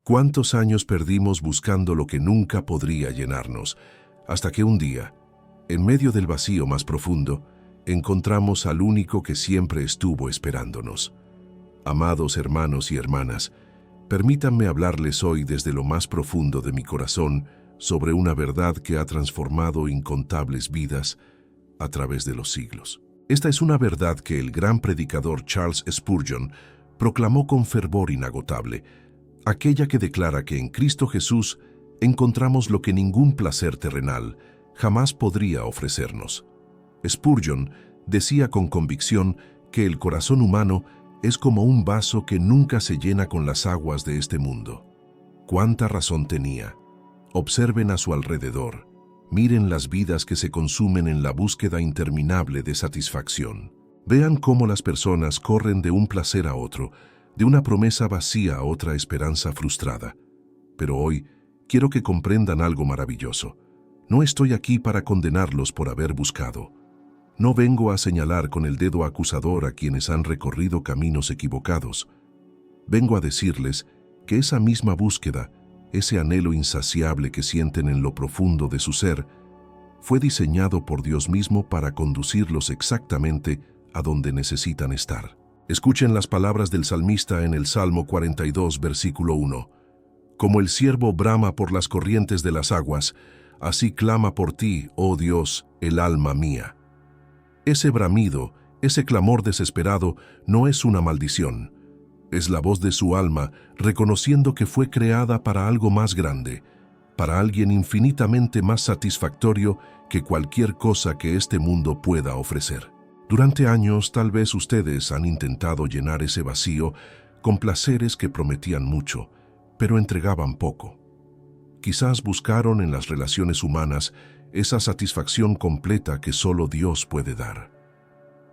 ¿Cuántos años perdimos buscando lo que nunca podría llenarnos? Hasta que un día, en medio del vacío más profundo, encontramos al único que siempre estuvo esperándonos. Amados hermanos y hermanas, permítanme hablarles hoy desde lo más profundo de mi corazón sobre una verdad que ha transformado incontables vidas a través de los siglos. Esta es una verdad que el gran predicador Charles Spurgeon proclamó con fervor inagotable, aquella que declara que en Cristo Jesús encontramos lo que ningún placer terrenal jamás podría ofrecernos. Spurgeon decía con convicción que el corazón humano es como un vaso que nunca se llena con las aguas de este mundo. ¿Cuánta razón tenía? Observen a su alrededor. Miren las vidas que se consumen en la búsqueda interminable de satisfacción. Vean cómo las personas corren de un placer a otro, de una promesa vacía a otra esperanza frustrada. Pero hoy quiero que comprendan algo maravilloso. No estoy aquí para condenarlos por haber buscado. No vengo a señalar con el dedo acusador a quienes han recorrido caminos equivocados. Vengo a decirles que esa misma búsqueda, ese anhelo insaciable que sienten en lo profundo de su ser, fue diseñado por Dios mismo para conducirlos exactamente a donde necesitan estar. Escuchen las palabras del salmista en el Salmo 42, versículo 1. Como el ciervo brama por las corrientes de las aguas, así clama por ti, oh Dios, el alma mía. Ese bramido, ese clamor desesperado, no es una maldición. Es la voz de su alma reconociendo que fue creada para algo más grande, para alguien infinitamente más satisfactorio que cualquier cosa que este mundo pueda ofrecer. Durante años, tal vez ustedes han intentado llenar ese vacío con placeres que prometían mucho, pero entregaban poco. Quizás buscaron en las relaciones humanas esa satisfacción completa que solo Dios puede dar.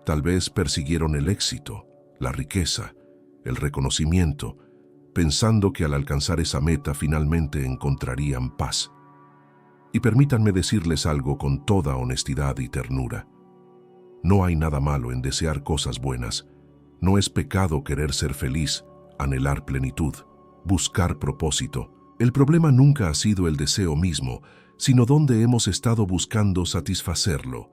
Tal vez persiguieron el éxito, la riqueza, el reconocimiento, pensando que al alcanzar esa meta finalmente encontrarían paz. Y permítanme decirles algo con toda honestidad y ternura. No hay nada malo en desear cosas buenas. No es pecado querer ser feliz, anhelar plenitud, buscar propósito. El problema nunca ha sido el deseo mismo, sino dónde hemos estado buscando satisfacerlo.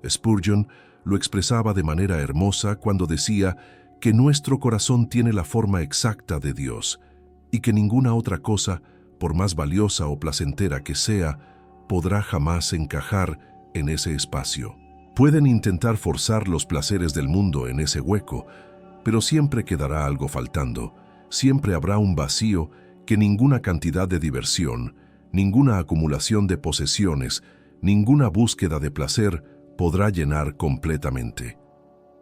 Spurgeon lo expresaba de manera hermosa cuando decía que nuestro corazón tiene la forma exacta de Dios y que ninguna otra cosa, por más valiosa o placentera que sea, podrá jamás encajar en ese espacio. Pueden intentar forzar los placeres del mundo en ese hueco, pero siempre quedará algo faltando, siempre habrá un vacío que ninguna cantidad de diversión, ninguna acumulación de posesiones, ninguna búsqueda de placer podrá llenar completamente.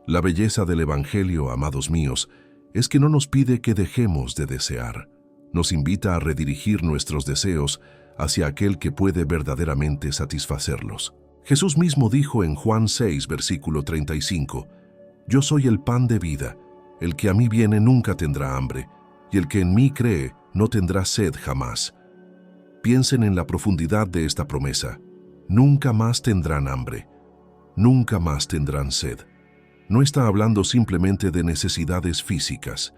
La belleza del Evangelio, amados míos, es que no nos pide que dejemos de desear. Nos invita a redirigir nuestros deseos hacia aquel que puede verdaderamente satisfacerlos. Jesús mismo dijo en Juan 6, versículo 35, «Yo soy el pan de vida, el que a mí viene nunca tendrá hambre, y el que en mí cree no tendrá sed jamás». Piensen en la profundidad de esta promesa. Nunca más tendrán hambre, nunca más tendrán sed. No está hablando simplemente de necesidades físicas.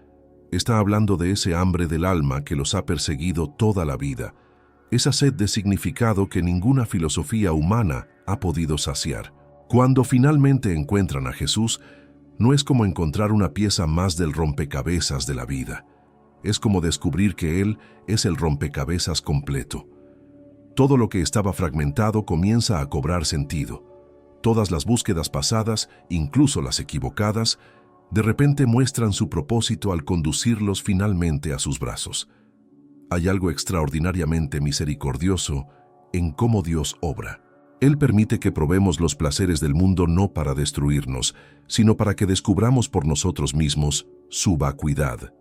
Está hablando de ese hambre del alma que los ha perseguido toda la vida, esa sed de significado que ninguna filosofía humana ha podido saciar. Cuando finalmente encuentran a Jesús, no es como encontrar una pieza más del rompecabezas de la vida. Es como descubrir que Él es el rompecabezas completo. Todo lo que estaba fragmentado comienza a cobrar sentido. Todas las búsquedas pasadas, incluso las equivocadas, de repente muestran su propósito al conducirlos finalmente a sus brazos. Hay algo extraordinariamente misericordioso en cómo Dios obra. Él permite que probemos los placeres del mundo no para destruirnos, sino para que descubramos por nosotros mismos su vacuidad.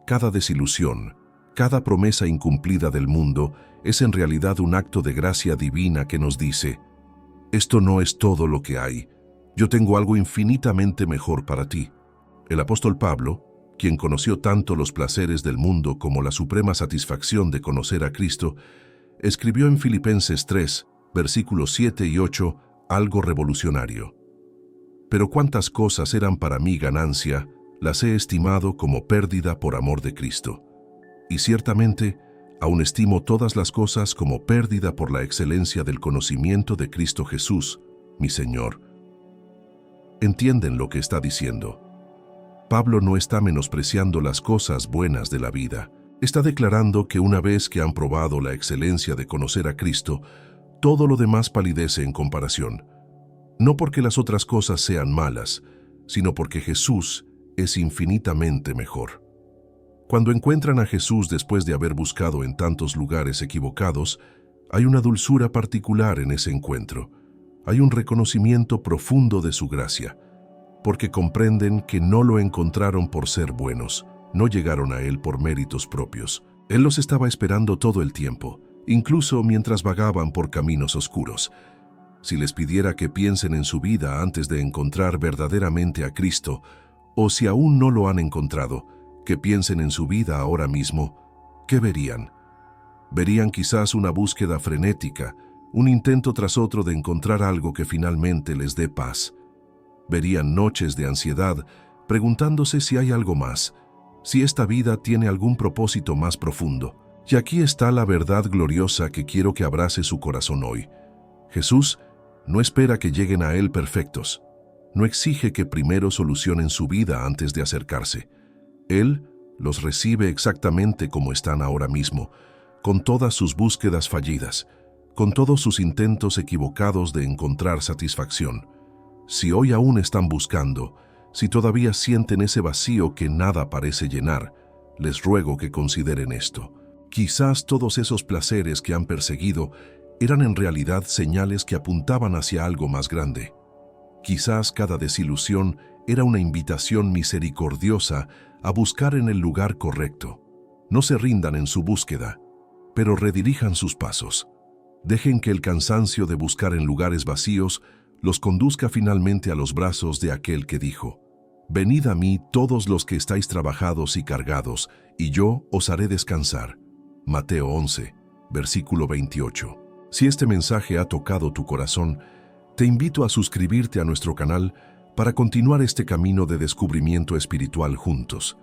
Cada desilusión, cada promesa incumplida del mundo es en realidad un acto de gracia divina que nos dice: esto no es todo lo que hay, yo tengo algo infinitamente mejor para ti. El apóstol Pablo, quien conoció tanto los placeres del mundo como la suprema satisfacción de conocer a Cristo, escribió en Filipenses 3, versículos 7 y 8, algo revolucionario. Pero cuántas cosas eran para mí ganancia, las he estimado como pérdida por amor de Cristo. Y ciertamente, aún estimo todas las cosas como pérdida por la excelencia del conocimiento de Cristo Jesús, mi Señor. ¿Entienden lo que está diciendo? Pablo no está menospreciando las cosas buenas de la vida. Está declarando que una vez que han probado la excelencia de conocer a Cristo, todo lo demás palidece en comparación. No porque las otras cosas sean malas, sino porque Jesús es infinitamente mejor. Cuando encuentran a Jesús después de haber buscado en tantos lugares equivocados, hay una dulzura particular en ese encuentro. Hay un reconocimiento profundo de su gracia, porque comprenden que no lo encontraron por ser buenos, no llegaron a Él por méritos propios. Él los estaba esperando todo el tiempo, incluso mientras vagaban por caminos oscuros. Si les pidiera que piensen en su vida antes de encontrar verdaderamente a Cristo, o si aún no lo han encontrado, que piensen en su vida ahora mismo, ¿qué verían? Verían quizás una búsqueda frenética, un intento tras otro de encontrar algo que finalmente les dé paz. Verían noches de ansiedad, preguntándose si hay algo más, si esta vida tiene algún propósito más profundo. Y aquí está la verdad gloriosa que quiero que abrace su corazón hoy. Jesús no espera que lleguen a Él perfectos. No exige que primero solucionen su vida antes de acercarse. Él los recibe exactamente como están ahora mismo, con todas sus búsquedas fallidas, con todos sus intentos equivocados de encontrar satisfacción. Si hoy aún están buscando, si todavía sienten ese vacío que nada parece llenar, les ruego que consideren esto. Quizás todos esos placeres que han perseguido eran en realidad señales que apuntaban hacia algo más grande. Quizás cada desilusión era una invitación misericordiosa a buscar en el lugar correcto. No se rindan en su búsqueda, pero redirijan sus pasos. Dejen que el cansancio de buscar en lugares vacíos los conduzca finalmente a los brazos de aquel que dijo: «Venid a mí todos los que estáis trabajados y cargados, y yo os haré descansar». Mateo 11, versículo 28. Si este mensaje ha tocado tu corazón, te invito a suscribirte a nuestro canal para continuar este camino de descubrimiento espiritual juntos.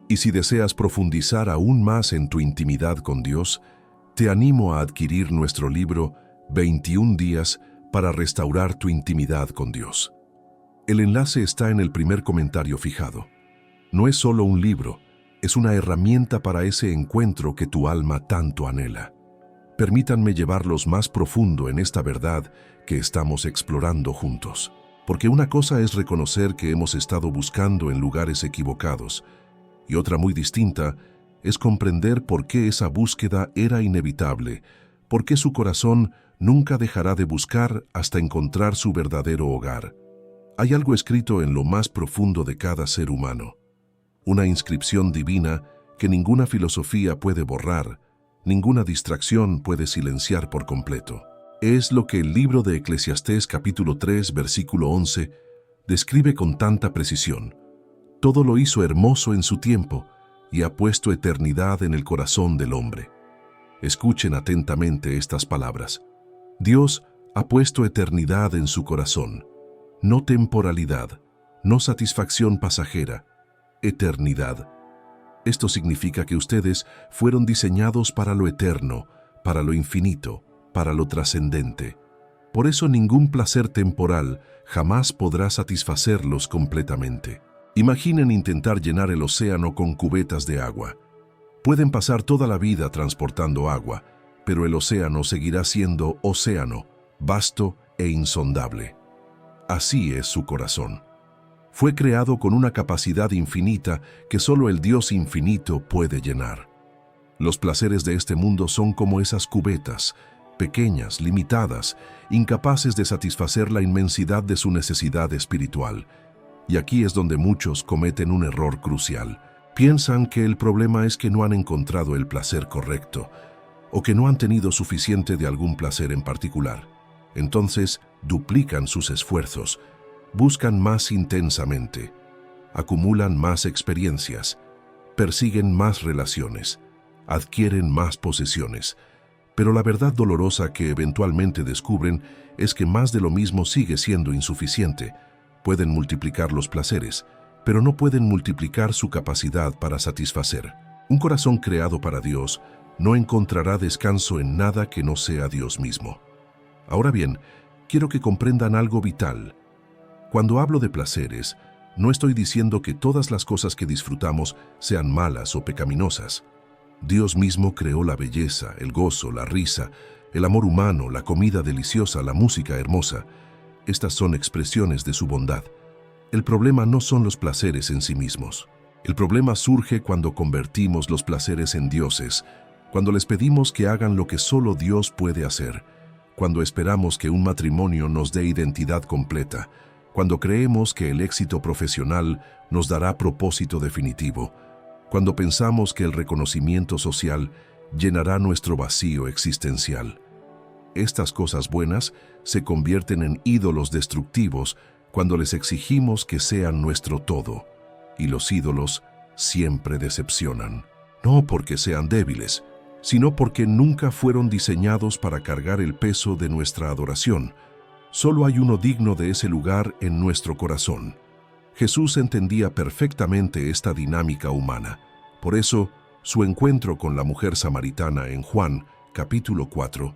Y si deseas profundizar aún más en tu intimidad con Dios, te animo a adquirir nuestro libro 21 días para restaurar tu intimidad con Dios. El enlace está en el primer comentario fijado. No es solo un libro, es una herramienta para ese encuentro que tu alma tanto anhela. Permítanme llevarlos más profundo en esta verdad que estamos explorando juntos. Porque una cosa es reconocer que hemos estado buscando en lugares equivocados, y otra muy distinta es comprender por qué esa búsqueda era inevitable, por qué su corazón nunca dejará de buscar hasta encontrar su verdadero hogar. Hay algo escrito en lo más profundo de cada ser humano, una inscripción divina que ninguna filosofía puede borrar, ninguna distracción puede silenciar por completo. Es lo que el libro de Eclesiastés capítulo 3, versículo 11, describe con tanta precisión. Todo lo hizo hermoso en su tiempo y ha puesto eternidad en el corazón del hombre. Escuchen atentamente estas palabras. Dios ha puesto eternidad en su corazón, no temporalidad, no satisfacción pasajera, eternidad. Esto significa que ustedes fueron diseñados para lo eterno, para lo infinito, para lo trascendente. Por eso ningún placer temporal jamás podrá satisfacerlos completamente. Imaginen intentar llenar el océano con cubetas de agua. Pueden pasar toda la vida transportando agua, pero el océano seguirá siendo océano, vasto e insondable. Así es su corazón. Fue creado con una capacidad infinita que solo el Dios infinito puede llenar. Los placeres de este mundo son como esas cubetas, pequeñas, limitadas, incapaces de satisfacer la inmensidad de su necesidad espiritual. Y aquí es donde muchos cometen un error crucial. Piensan que el problema es que no han encontrado el placer correcto, o que no han tenido suficiente de algún placer en particular. Entonces, duplican sus esfuerzos, buscan más intensamente, acumulan más experiencias, persiguen más relaciones, adquieren más posesiones. Pero la verdad dolorosa que eventualmente descubren es que más de lo mismo sigue siendo insuficiente. Pueden multiplicar los placeres, pero no pueden multiplicar su capacidad para satisfacer. Un corazón creado para Dios no encontrará descanso en nada que no sea Dios mismo. Ahora bien, quiero que comprendan algo vital. Cuando hablo de placeres, no estoy diciendo que todas las cosas que disfrutamos sean malas o pecaminosas. Dios mismo creó la belleza, el gozo, la risa, el amor humano, la comida deliciosa, la música hermosa. Estas son expresiones de su bondad. El problema no son los placeres en sí mismos. El problema surge cuando convertimos los placeres en dioses, cuando les pedimos que hagan lo que solo Dios puede hacer, cuando esperamos que un matrimonio nos dé identidad completa, cuando creemos que el éxito profesional nos dará propósito definitivo, cuando pensamos que el reconocimiento social llenará nuestro vacío existencial. Estas cosas buenas se convierten en ídolos destructivos cuando les exigimos que sean nuestro todo, y los ídolos siempre decepcionan, no porque sean débiles, sino porque nunca fueron diseñados para cargar el peso de nuestra adoración. Solo hay uno digno de ese lugar en nuestro corazón. Jesús entendía perfectamente esta dinámica humana. Por eso, su encuentro con la mujer samaritana en Juan, capítulo 4,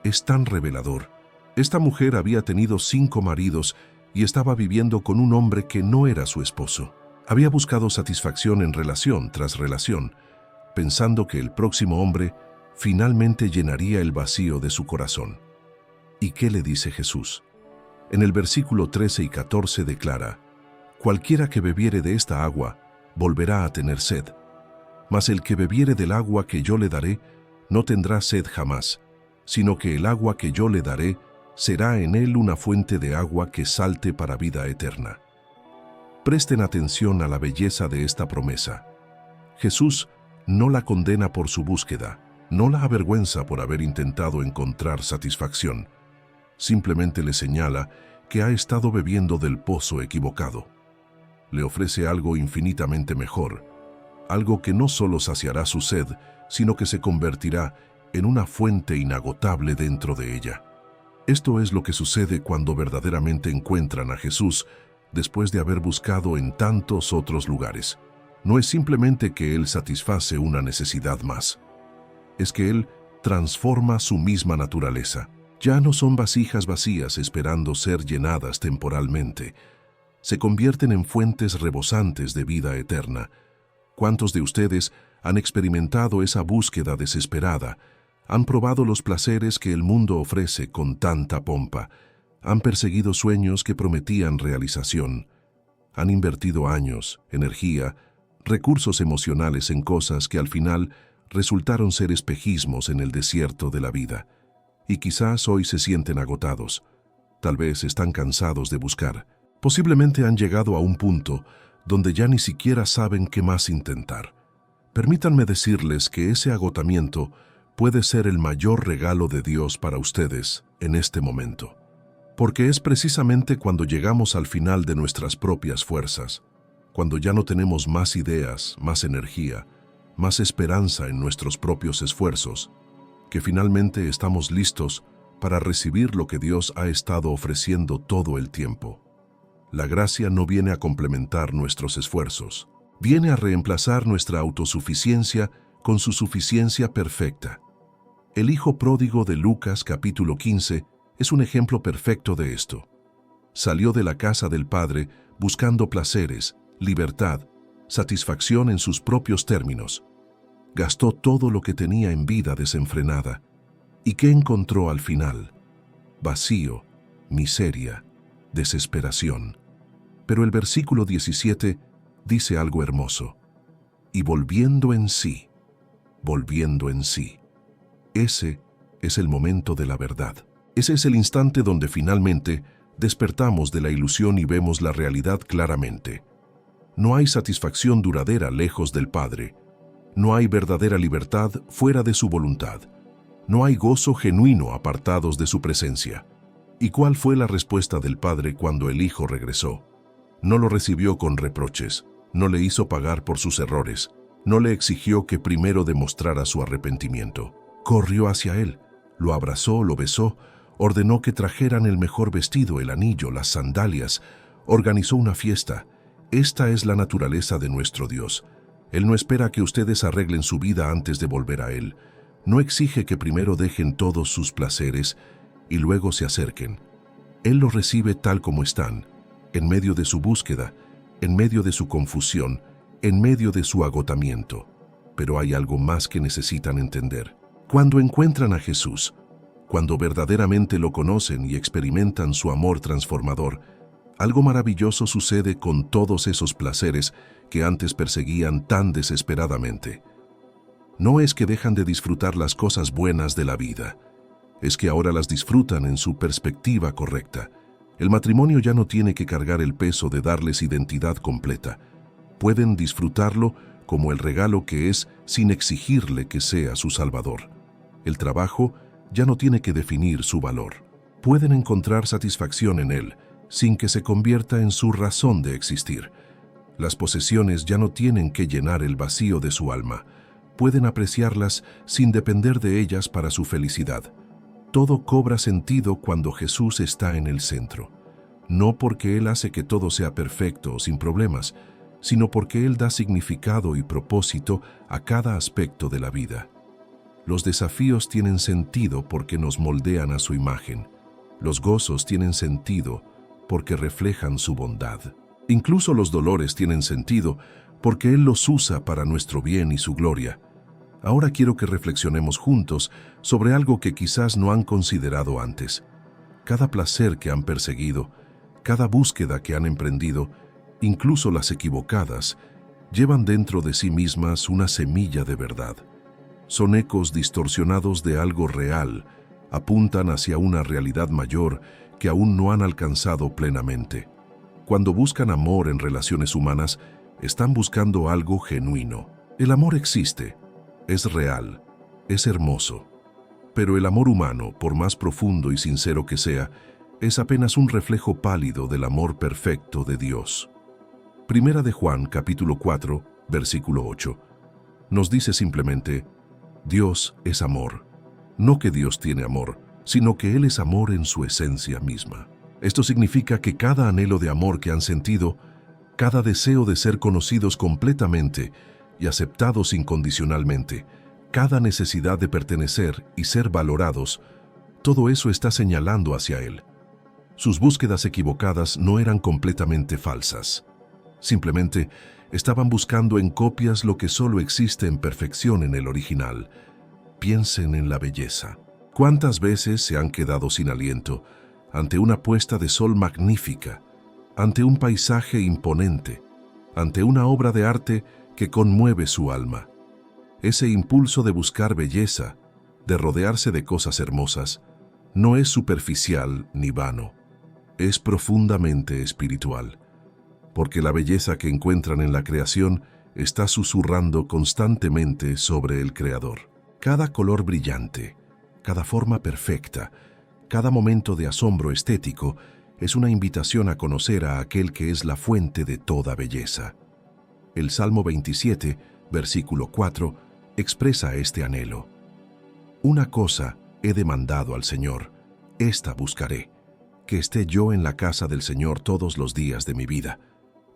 es tan revelador. Esta mujer había tenido 5 maridos y estaba viviendo con un hombre que no era su esposo. Había buscado satisfacción en relación tras relación, pensando que el próximo hombre finalmente llenaría el vacío de su corazón. ¿Y qué le dice Jesús? En el versículo 13 y 14 declara: «Cualquiera que bebiere de esta agua volverá a tener sed, mas el que bebiere del agua que yo le daré no tendrá sed jamás, sino que el agua que yo le daré será en él una fuente de agua que salte para vida eterna». Presten atención a la belleza de esta promesa. Jesús no la condena por su búsqueda, no la avergüenza por haber intentado encontrar satisfacción. Simplemente le señala que ha estado bebiendo del pozo equivocado. Le ofrece algo infinitamente mejor, algo que no solo saciará su sed, sino que se convertirá en una fuente inagotable dentro de ella. Esto es lo que sucede cuando verdaderamente encuentran a Jesús después de haber buscado en tantos otros lugares. No es simplemente que Él satisface una necesidad más, es que Él transforma su misma naturaleza. Ya no son vasijas vacías esperando ser llenadas temporalmente. Se convierten en fuentes rebosantes de vida eterna. ¿Cuántos de ustedes han experimentado esa búsqueda desesperada? Han probado los placeres que el mundo ofrece con tanta pompa. Han perseguido sueños que prometían realización. Han invertido años, energía, recursos emocionales en cosas que al final resultaron ser espejismos en el desierto de la vida. Y quizás hoy se sienten agotados. Tal vez están cansados de buscar. Posiblemente han llegado a un punto donde ya ni siquiera saben qué más intentar. Permítanme decirles que ese agotamiento puede ser el mayor regalo de Dios para ustedes en este momento. Porque es precisamente cuando llegamos al final de nuestras propias fuerzas, cuando ya no tenemos más ideas, más energía, más esperanza en nuestros propios esfuerzos, que finalmente estamos listos para recibir lo que Dios ha estado ofreciendo todo el tiempo. La gracia no viene a complementar nuestros esfuerzos, viene a reemplazar nuestra autosuficiencia con su suficiencia perfecta. El hijo pródigo de Lucas capítulo 15 es un ejemplo perfecto de esto. Salió de la casa del padre buscando placeres, libertad, satisfacción en sus propios términos. Gastó todo lo que tenía en vida desenfrenada. ¿Y qué encontró al final? Vacío, miseria, desesperación. Pero el versículo 17 dice algo hermoso. Y volviendo en sí. Ese es el momento de la verdad. Ese es el instante donde finalmente despertamos de la ilusión y vemos la realidad claramente. No hay satisfacción duradera lejos del Padre. No hay verdadera libertad fuera de su voluntad. No hay gozo genuino apartados de su presencia. ¿Y cuál fue la respuesta del Padre cuando el Hijo regresó? No lo recibió con reproches, no le hizo pagar por sus errores, no le exigió que primero demostrara su arrepentimiento. Corrió hacia él, lo abrazó, lo besó, ordenó que trajeran el mejor vestido, el anillo, las sandalias, organizó una fiesta. Esta es la naturaleza de nuestro Dios. Él no espera que ustedes arreglen su vida antes de volver a Él. No exige que primero dejen todos sus placeres y luego se acerquen. Él los recibe tal como están, en medio de su búsqueda, en medio de su confusión, en medio de su agotamiento. Pero hay algo más que necesitan entender. Cuando encuentran a Jesús, cuando verdaderamente lo conocen y experimentan su amor transformador, algo maravilloso sucede con todos esos placeres que antes perseguían tan desesperadamente. No es que dejan de disfrutar las cosas buenas de la vida, es que ahora las disfrutan en su perspectiva correcta. El matrimonio ya no tiene que cargar el peso de darles identidad completa. Pueden disfrutarlo como el regalo que es sin exigirle que sea su salvador. El trabajo ya no tiene que definir su valor. Pueden encontrar satisfacción en él, sin que se convierta en su razón de existir. Las posesiones ya no tienen que llenar el vacío de su alma. Pueden apreciarlas sin depender de ellas para su felicidad. Todo cobra sentido cuando Jesús está en el centro. No porque Él hace que todo sea perfecto o sin problemas, sino porque Él da significado y propósito a cada aspecto de la vida. Los desafíos tienen sentido porque nos moldean a su imagen. Los gozos tienen sentido porque reflejan su bondad. Incluso los dolores tienen sentido porque Él los usa para nuestro bien y su gloria. Ahora quiero que reflexionemos juntos sobre algo que quizás no han considerado antes. Cada placer que han perseguido, cada búsqueda que han emprendido, incluso las equivocadas, llevan dentro de sí mismas una semilla de verdad. Son ecos distorsionados de algo real, apuntan hacia una realidad mayor que aún no han alcanzado plenamente. Cuando buscan amor en relaciones humanas, están buscando algo genuino. El amor existe, es real, es hermoso. Pero el amor humano, por más profundo y sincero que sea, es apenas un reflejo pálido del amor perfecto de Dios. Primera de Juan, capítulo 4, versículo 8, nos dice simplemente: Dios es amor. No que Dios tiene amor, sino que Él es amor en su esencia misma. Esto significa que cada anhelo de amor que han sentido, cada deseo de ser conocidos completamente y aceptados incondicionalmente, cada necesidad de pertenecer y ser valorados, todo eso está señalando hacia Él. Sus búsquedas equivocadas no eran completamente falsas. Simplemente estaban buscando en copias lo que solo existe en perfección en el original. Piensen en la belleza. ¿Cuántas veces se han quedado sin aliento ante una puesta de sol magnífica, ante un paisaje imponente, ante una obra de arte que conmueve su alma? Ese impulso de buscar belleza, de rodearse de cosas hermosas, no es superficial ni vano, es profundamente espiritual, porque la belleza que encuentran en la creación está susurrando constantemente sobre el Creador. Cada color brillante, cada forma perfecta, cada momento de asombro estético es una invitación a conocer a aquel que es la fuente de toda belleza. El Salmo 27, versículo 4, expresa este anhelo. Una cosa he demandado al Señor, esta buscaré, que esté yo en la casa del Señor todos los días de mi vida,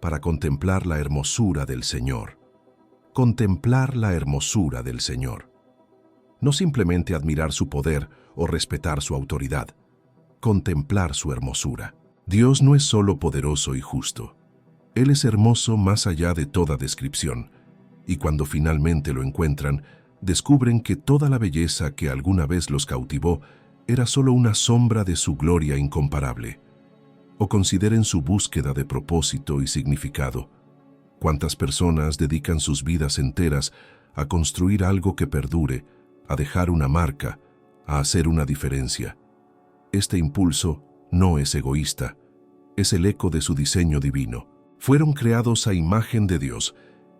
para contemplar la hermosura del Señor. Contemplar la hermosura del Señor. No simplemente admirar su poder o respetar su autoridad, contemplar su hermosura. Dios no es solo poderoso y justo. Él es hermoso más allá de toda descripción, y cuando finalmente lo encuentran, descubren que toda la belleza que alguna vez los cautivó era solo una sombra de su gloria incomparable. O consideren su búsqueda de propósito y significado. ¿Cuántas personas dedican sus vidas enteras a construir algo que perdure, a dejar una marca, a hacer una diferencia? Este impulso no es egoísta, es el eco de su diseño divino. Fueron creados a imagen de Dios,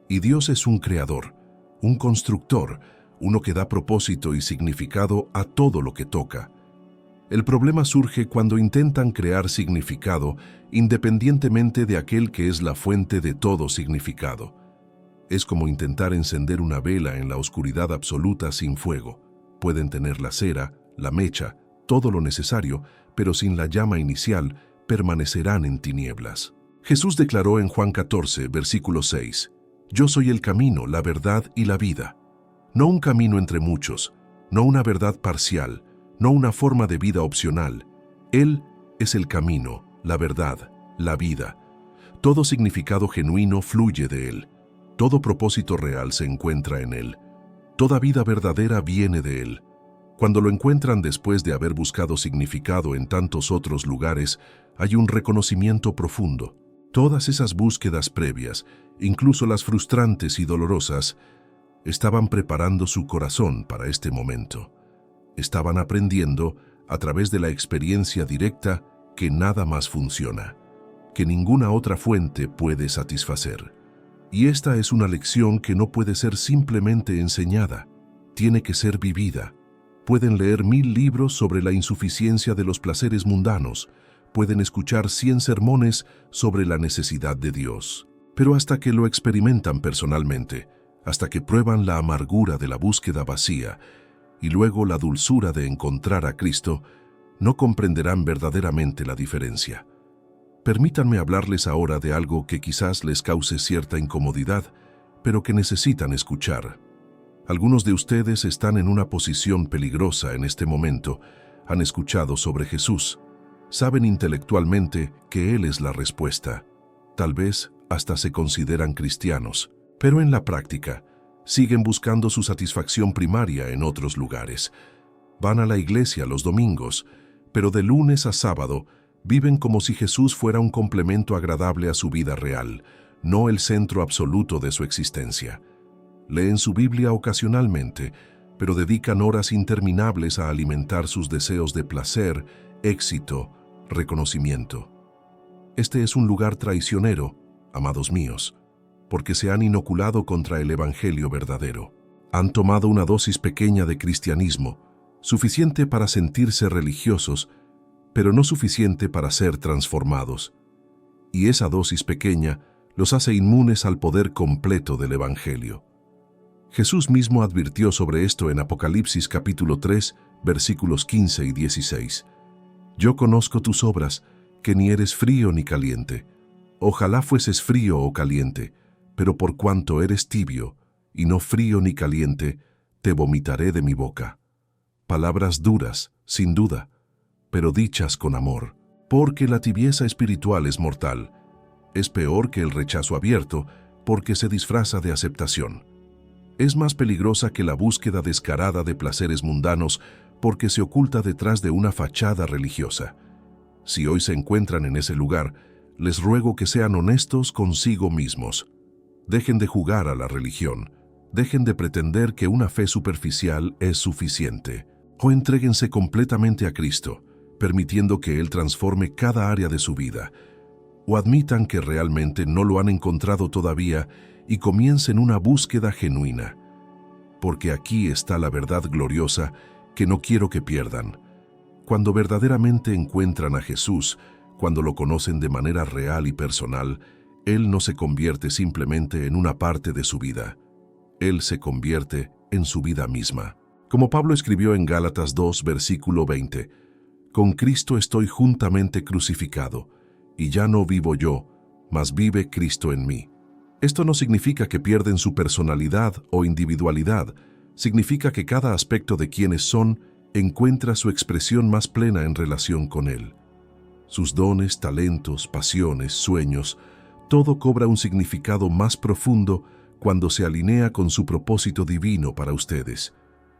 y Dios es un creador, un constructor, uno que da propósito y significado a todo lo que toca. El problema surge cuando intentan crear significado independientemente de aquel que es la fuente de todo significado. Es como intentar encender una vela en la oscuridad absoluta sin fuego. Pueden tener la cera, la mecha, todo lo necesario, pero sin la llama inicial permanecerán en tinieblas. Jesús declaró en Juan 14, versículo 6, Yo soy el camino, la verdad y la vida. No un camino entre muchos, no una verdad parcial, no una forma de vida opcional. Él es el camino, la verdad, la vida. Todo significado genuino fluye de Él. Todo propósito real se encuentra en Él. Toda vida verdadera viene de Él. Cuando lo encuentran después de haber buscado significado en tantos otros lugares, hay un reconocimiento profundo. Todas esas búsquedas previas, incluso las frustrantes y dolorosas, estaban preparando su corazón para este momento. Estaban aprendiendo, a través de la experiencia directa, que nada más funciona, que ninguna otra fuente puede satisfacer. Y esta es una lección que no puede ser simplemente enseñada, tiene que ser vivida. Pueden leer 1000 libros sobre la insuficiencia de los placeres mundanos, pueden escuchar 100 sermones sobre la necesidad de Dios, pero hasta que lo experimentan personalmente, hasta que prueban la amargura de la búsqueda vacía y luego la dulzura de encontrar a Cristo, no comprenderán verdaderamente la diferencia. Permítanme hablarles ahora de algo que quizás les cause cierta incomodidad, pero que necesitan escuchar. Algunos de ustedes están en una posición peligrosa en este momento. Han escuchado sobre Jesús. Saben intelectualmente que Él es la respuesta. Tal vez hasta se consideran cristianos, pero en la práctica siguen buscando su satisfacción primaria en otros lugares. Van a la iglesia los domingos, pero de lunes a sábado viven como si Jesús fuera un complemento agradable a su vida real, no el centro absoluto de su existencia. Leen su Biblia ocasionalmente, pero dedican horas interminables a alimentar sus deseos de placer, éxito, reconocimiento. Este es un lugar traicionero, amados míos, porque se han inoculado contra el Evangelio verdadero. Han tomado una dosis pequeña de cristianismo, suficiente para sentirse religiosos, pero no suficiente para ser transformados. Y esa dosis pequeña los hace inmunes al poder completo del Evangelio. Jesús mismo advirtió sobre esto en Apocalipsis capítulo 3, versículos 15 y 16. Yo conozco tus obras, que ni eres frío ni caliente. Ojalá fueses frío o caliente, pero por cuanto eres tibio, y no frío ni caliente, te vomitaré de mi boca. Palabras duras, sin duda, pero dichas con amor, porque la tibieza espiritual es mortal. Es peor que el rechazo abierto, porque se disfraza de aceptación. Es más peligrosa que la búsqueda descarada de placeres mundanos, porque se oculta detrás de una fachada religiosa. Si hoy se encuentran en ese lugar, les ruego que sean honestos consigo mismos. Dejen de jugar a la religión, dejen de pretender que una fe superficial es suficiente, o entréguense completamente a Cristo, permitiendo que Él transforme cada área de su vida, o admitan que realmente no lo han encontrado todavía y comiencen una búsqueda genuina. Porque aquí está la verdad gloriosa que no quiero que pierdan. Cuando verdaderamente encuentran a Jesús, cuando lo conocen de manera real y personal, Él no se convierte simplemente en una parte de su vida. Él se convierte en su vida misma. Como Pablo escribió en Gálatas 2, versículo 20, «Con Cristo estoy juntamente crucificado, y ya no vivo yo, mas vive Cristo en mí». Esto no significa que pierden su personalidad o individualidad, significa que cada aspecto de quienes son encuentra su expresión más plena en relación con Él. Sus dones, talentos, pasiones, sueños, todo cobra un significado más profundo cuando se alinea con su propósito divino para ustedes.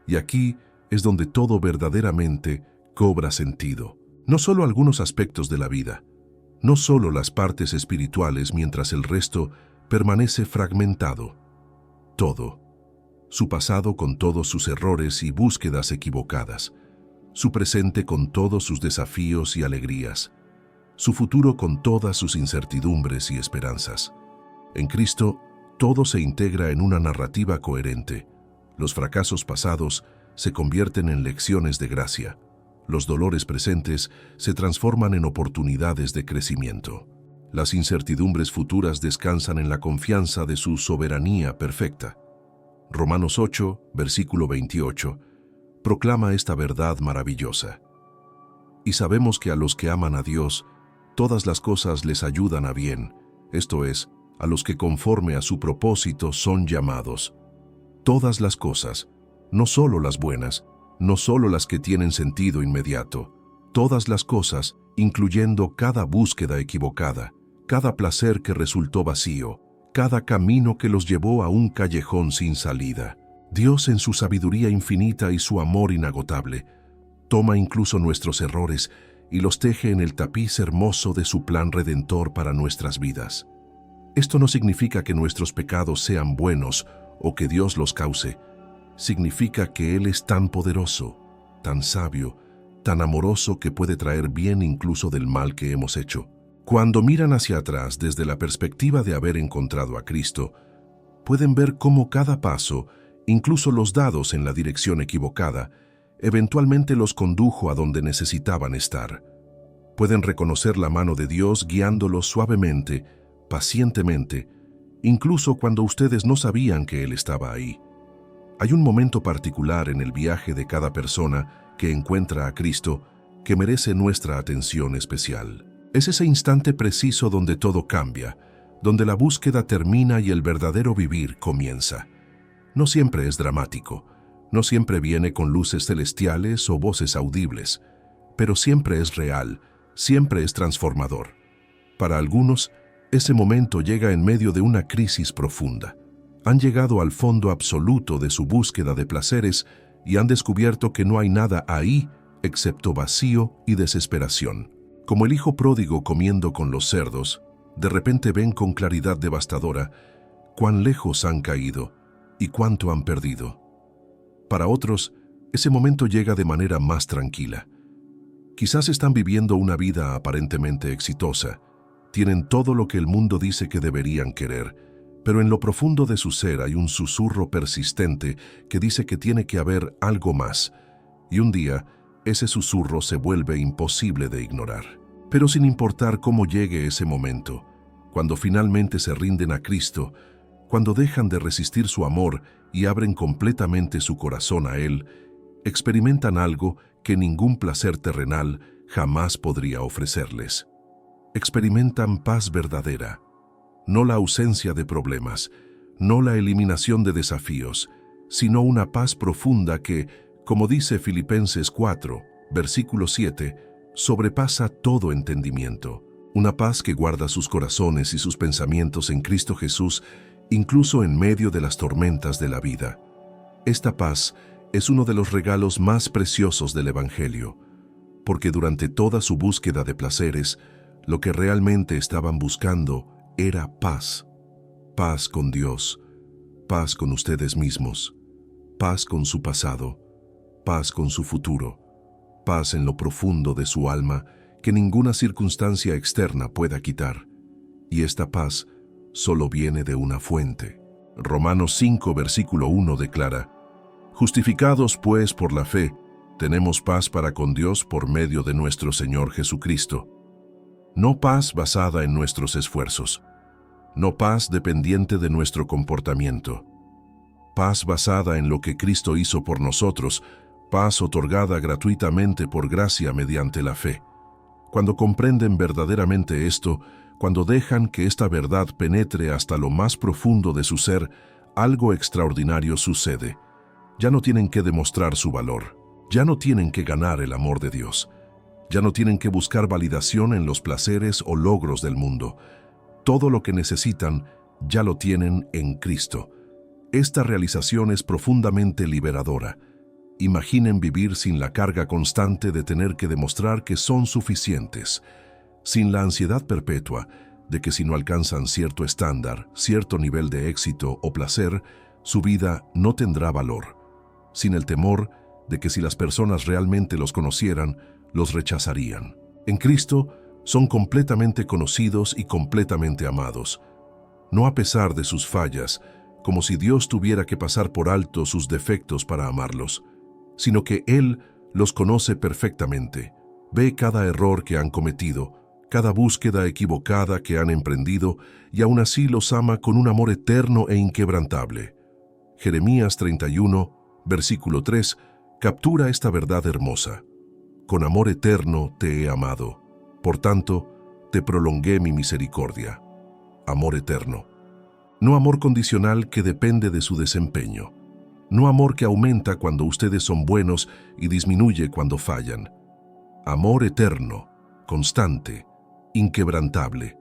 Y aquí es donde todo verdaderamente cobra sentido. No solo algunos aspectos de la vida, no solo las partes espirituales mientras el resto permanece fragmentado. Todo. Su pasado con todos sus errores y búsquedas equivocadas. Su presente con todos sus desafíos y alegrías. Su futuro con todas sus incertidumbres y esperanzas. En Cristo, todo se integra en una narrativa coherente. Los fracasos pasados se convierten en lecciones de gracia. Los dolores presentes se transforman en oportunidades de crecimiento. Las incertidumbres futuras descansan en la confianza de su soberanía perfecta. Romanos 8, versículo 28, proclama esta verdad maravillosa. Y sabemos que a los que aman a Dios, todas las cosas les ayudan a bien, esto es, a los que conforme a su propósito son llamados. Todas las cosas, no solo las buenas, no solo las que tienen sentido inmediato, todas las cosas, incluyendo cada búsqueda equivocada, cada placer que resultó vacío, cada camino que los llevó a un callejón sin salida. Dios, en su sabiduría infinita y su amor inagotable, toma incluso nuestros errores y los teje en el tapiz hermoso de su plan redentor para nuestras vidas. Esto no significa que nuestros pecados sean buenos o que Dios los cause. Significa que Él es tan poderoso, tan sabio, tan amoroso que puede traer bien incluso del mal que hemos hecho. Cuando miran hacia atrás desde la perspectiva de haber encontrado a Cristo, pueden ver cómo cada paso, incluso los dados en la dirección equivocada, eventualmente los condujo a donde necesitaban estar. Pueden reconocer la mano de Dios guiándolos suavemente, pacientemente, incluso cuando ustedes no sabían que Él estaba ahí. Hay un momento particular en el viaje de cada persona que encuentra a Cristo que merece nuestra atención especial. Es ese instante preciso donde todo cambia, donde la búsqueda termina y el verdadero vivir comienza. No siempre es dramático, no siempre viene con luces celestiales o voces audibles, pero siempre es real, siempre es transformador. Para algunos, ese momento llega en medio de una crisis profunda. Han llegado al fondo absoluto de su búsqueda de placeres y han descubierto que no hay nada ahí excepto vacío y desesperación. Como el hijo pródigo comiendo con los cerdos, de repente ven con claridad devastadora cuán lejos han caído y cuánto han perdido. Para otros, ese momento llega de manera más tranquila. Quizás están viviendo una vida aparentemente exitosa, tienen todo lo que el mundo dice que deberían querer, pero en lo profundo de su ser hay un susurro persistente que dice que tiene que haber algo más, y un día ese susurro se vuelve imposible de ignorar. Pero sin importar cómo llegue ese momento, cuando finalmente se rinden a Cristo, cuando dejan de resistir su amor y abren completamente su corazón a Él, experimentan algo que ningún placer terrenal jamás podría ofrecerles. Experimentan paz verdadera, no la ausencia de problemas, no la eliminación de desafíos, sino una paz profunda que, como dice Filipenses 4, versículo 7, sobrepasa todo entendimiento. Una paz que guarda sus corazones y sus pensamientos en Cristo Jesús, incluso en medio de las tormentas de la vida. Esta paz es uno de los regalos más preciosos del Evangelio, porque durante toda su búsqueda de placeres, lo que realmente estaban buscando era paz. Paz con Dios, paz con ustedes mismos, paz con su pasado, paz con su futuro, paz en lo profundo de su alma que ninguna circunstancia externa pueda quitar. Y esta paz solo viene de una fuente. Romanos 5, versículo 1 declara: Justificados pues por la fe, tenemos paz para con Dios por medio de nuestro Señor Jesucristo. No paz basada en nuestros esfuerzos, no paz dependiente de nuestro comportamiento. Paz basada en lo que Cristo hizo por nosotros, paz otorgada gratuitamente por gracia mediante la fe. Cuando comprenden verdaderamente esto, cuando dejan que esta verdad penetre hasta lo más profundo de su ser, algo extraordinario sucede. Ya no tienen que demostrar su valor, ya no tienen que ganar el amor de Dios. Ya no tienen que buscar validación en los placeres o logros del mundo. Todo lo que necesitan ya lo tienen en Cristo. Esta realización es profundamente liberadora. Imaginen vivir sin la carga constante de tener que demostrar que son suficientes, sin la ansiedad perpetua de que si no alcanzan cierto estándar, cierto nivel de éxito o placer, su vida no tendrá valor, sin el temor de que si las personas realmente los conocieran, los rechazarían. En Cristo son completamente conocidos y completamente amados, no a pesar de sus fallas, como si Dios tuviera que pasar por alto sus defectos para amarlos, sino que Él los conoce perfectamente, ve cada error que han cometido, cada búsqueda equivocada que han emprendido, y aún así los ama con un amor eterno e inquebrantable. Jeremías 31, versículo 3, captura esta verdad hermosa. Con amor eterno te he amado, por tanto, te prolongué mi misericordia. Amor eterno. No amor condicional que depende de su desempeño. No amor que aumenta cuando ustedes son buenos y disminuye cuando fallan. Amor eterno, constante, inquebrantable.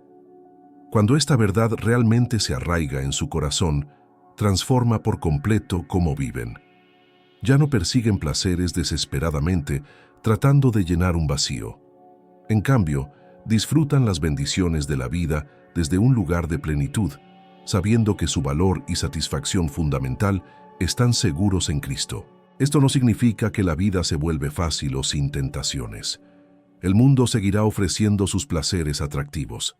Cuando esta verdad realmente se arraiga en su corazón, transforma por completo cómo viven. Ya no persiguen placeres desesperadamente, tratando de llenar un vacío. En cambio, disfrutan las bendiciones de la vida desde un lugar de plenitud, sabiendo que su valor y satisfacción fundamental están seguros en Cristo. Esto no significa que la vida se vuelve fácil o sin tentaciones. El mundo seguirá ofreciendo sus placeres atractivos.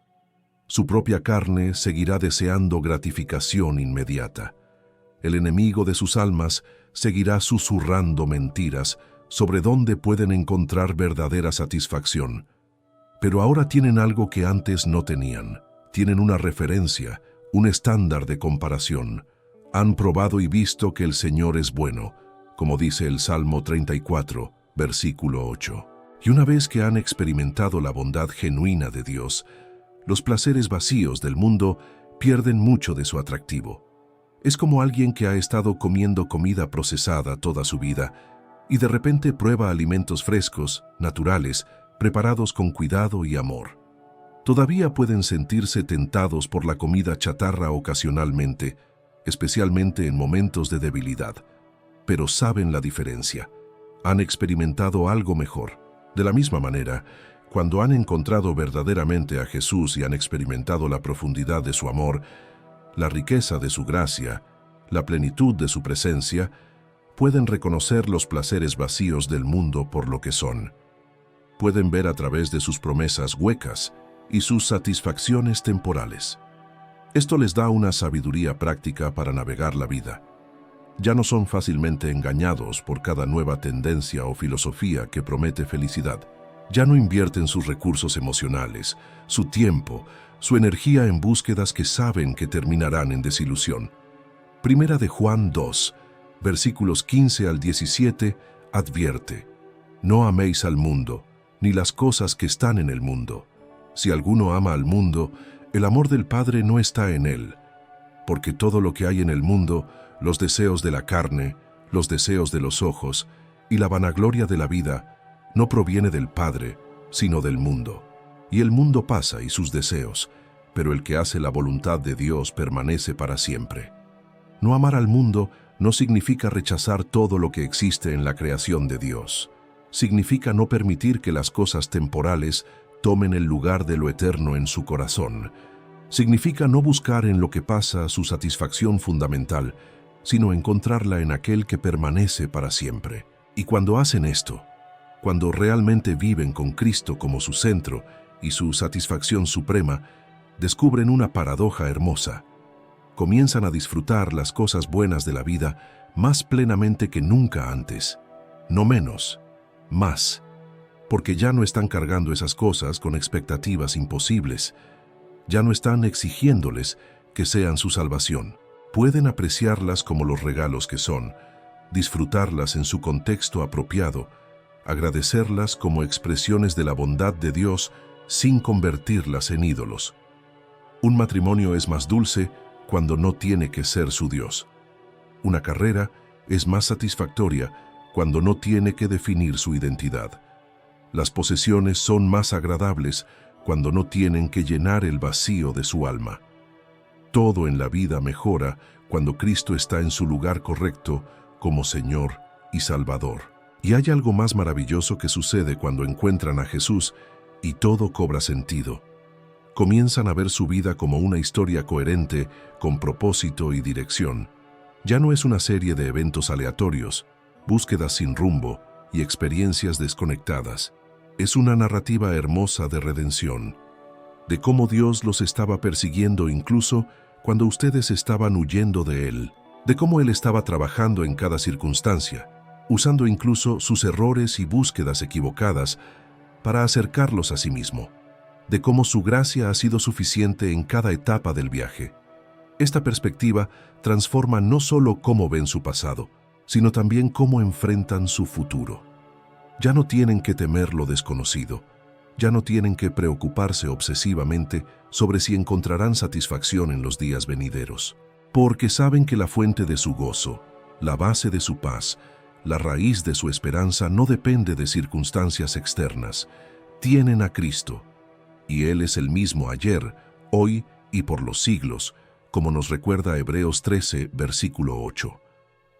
Su propia carne seguirá deseando gratificación inmediata. El enemigo de sus almas seguirá susurrando mentiras sobre dónde pueden encontrar verdadera satisfacción. Pero ahora tienen algo que antes no tenían. Tienen una referencia, un estándar de comparación. Han probado y visto que el Señor es bueno, como dice el Salmo 34, versículo 8. Y una vez que han experimentado la bondad genuina de Dios, los placeres vacíos del mundo pierden mucho de su atractivo. Es como alguien que ha estado comiendo comida procesada toda su vida y de repente prueba alimentos frescos, naturales, preparados con cuidado y amor. Todavía pueden sentirse tentados por la comida chatarra ocasionalmente, especialmente en momentos de debilidad, pero saben la diferencia. Han experimentado algo mejor. De la misma manera, cuando han encontrado verdaderamente a Jesús y han experimentado la profundidad de su amor, la riqueza de su gracia, la plenitud de su presencia, pueden reconocer los placeres vacíos del mundo por lo que son. Pueden ver a través de sus promesas huecas y sus satisfacciones temporales. Esto les da una sabiduría práctica para navegar la vida. Ya no son fácilmente engañados por cada nueva tendencia o filosofía que promete felicidad. Ya no invierten sus recursos emocionales, su tiempo, su energía en búsquedas que saben que terminarán en desilusión. Primera de Juan 2, versículos 15 al 17, advierte: No améis al mundo, ni las cosas que están en el mundo. Si alguno ama al mundo, el amor del Padre no está en él. Porque todo lo que hay en el mundo, los deseos de la carne, los deseos de los ojos y la vanagloria de la vida, no proviene del Padre, sino del mundo. Y el mundo pasa y sus deseos, pero el que hace la voluntad de Dios permanece para siempre. No amar al mundo no significa rechazar todo lo que existe en la creación de Dios. Significa no permitir que las cosas temporales tomen el lugar de lo eterno en su corazón. Significa no buscar en lo que pasa su satisfacción fundamental, sino encontrarla en aquel que permanece para siempre. Y cuando hacen esto, cuando realmente viven con Cristo como su centro y su satisfacción suprema, descubren una paradoja hermosa. Comienzan a disfrutar las cosas buenas de la vida más plenamente que nunca antes. No menos, más. Porque ya no están cargando esas cosas con expectativas imposibles. Ya no están exigiéndoles que sean su salvación. Pueden apreciarlas como los regalos que son, disfrutarlas en su contexto apropiado, agradecerlas como expresiones de la bondad de Dios sin convertirlas en ídolos. Un matrimonio es más dulce cuando no tiene que ser su Dios. Una carrera es más satisfactoria cuando no tiene que definir su identidad. Las posesiones son más agradables cuando no tienen que llenar el vacío de su alma. Todo en la vida mejora cuando Cristo está en su lugar correcto como Señor y Salvador. Y hay algo más maravilloso que sucede cuando encuentran a Jesús y todo cobra sentido. Comienzan a ver su vida como una historia coherente, con propósito y dirección. Ya no es una serie de eventos aleatorios, búsquedas sin rumbo y experiencias desconectadas. Es una narrativa hermosa de redención, de cómo Dios los estaba persiguiendo incluso cuando ustedes estaban huyendo de Él, de cómo Él estaba trabajando en cada circunstancia, usando incluso sus errores y búsquedas equivocadas para acercarlos a sí mismo, de cómo su gracia ha sido suficiente en cada etapa del viaje. Esta perspectiva transforma no solo cómo ven su pasado, sino también cómo enfrentan su futuro. Ya no tienen que temer lo desconocido, Ya no tienen que preocuparse obsesivamente sobre si encontrarán satisfacción en los días venideros, porque saben que la fuente de su gozo, la base de su paz, la raíz de su esperanza no depende de circunstancias externas. Tienen a Cristo, y Él es el mismo ayer, hoy y por los siglos, como nos recuerda Hebreos 13, versículo 8.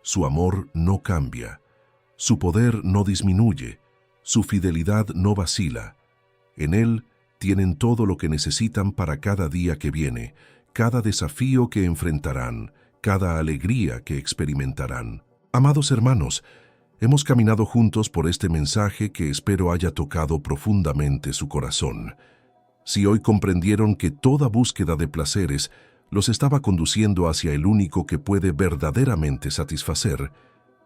Su amor no cambia, su poder no disminuye, su fidelidad no vacila. En Él tienen todo lo que necesitan para cada día que viene, cada desafío que enfrentarán, cada alegría que experimentarán. Amados hermanos, hemos caminado juntos por este mensaje que espero haya tocado profundamente su corazón. Si hoy comprendieron que toda búsqueda de placeres los estaba conduciendo hacia el único que puede verdaderamente satisfacer,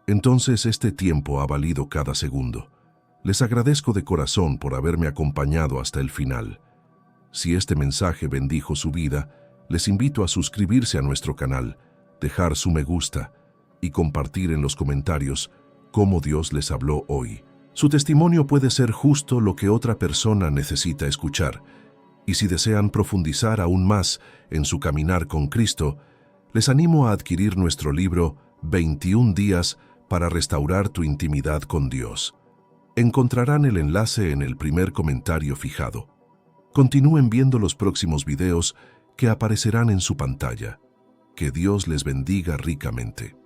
entonces este tiempo ha valido cada segundo. Les agradezco de corazón por haberme acompañado hasta el final. Si este mensaje bendijo su vida, les invito a suscribirse a nuestro canal, dejar su me gusta y compartir en los comentarios cómo Dios les habló hoy. Su testimonio puede ser justo lo que otra persona necesita escuchar, y si desean profundizar aún más en su caminar con Cristo, les animo a adquirir nuestro libro 21 días para restaurar tu intimidad con Dios. Encontrarán el enlace en el primer comentario fijado. Continúen viendo los próximos videos que aparecerán en su pantalla. Que Dios les bendiga ricamente.